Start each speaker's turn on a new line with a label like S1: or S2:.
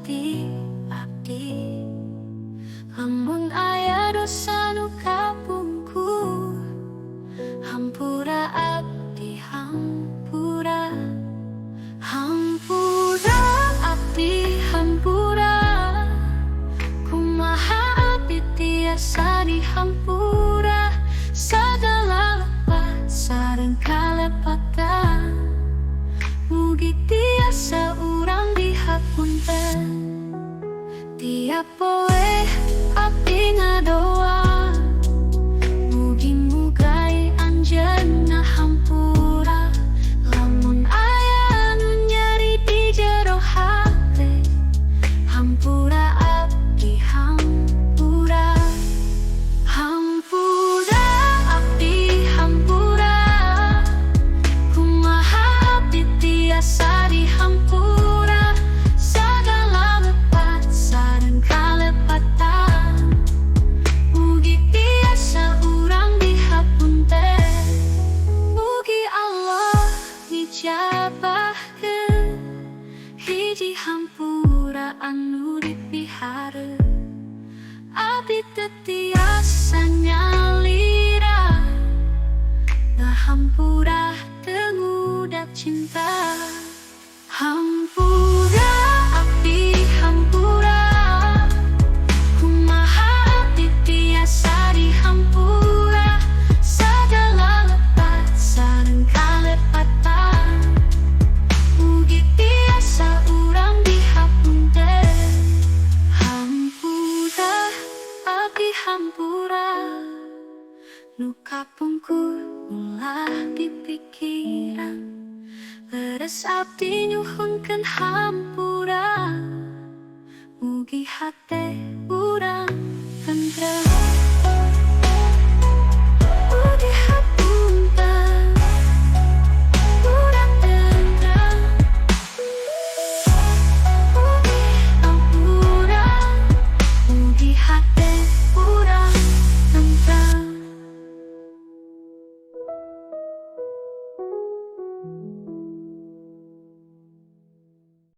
S1: ati abdi. Lamun aya dosa nu kapungku, hampura abdi hampura. Hampura abdi hampura, kumaha abdi tiasa dihampura. Sagala lepat sareng kalepatan, mugi tiasa urang dihapunten. Tiap poe abdi ngadoa, mugi mugai anjeunna hampura. Lamun aya nu nyeri di jero hate, hampura abdi hampura. Hampura abdi hampura, kumaha abdi tiasa dihampura. Sagala lepat sareng kalepatan, mugi tiasa urang dihapunten. Mugi Allah dijabahkeun hiji hampura anu dipihare. Abdi teu tiasa nyalira, ngahampura teu ngudak cinta. Hampura abdi hampura, kumaha abdi tiasa dihampura. Sagala lepat sareng kalepatan, mugi tiasa urang dihapunten. Hampura abdi hampura, nu kapungkur ulah dipikiran. Leres abdi nyuhunkeun hampura, mugi hate urang tentrem.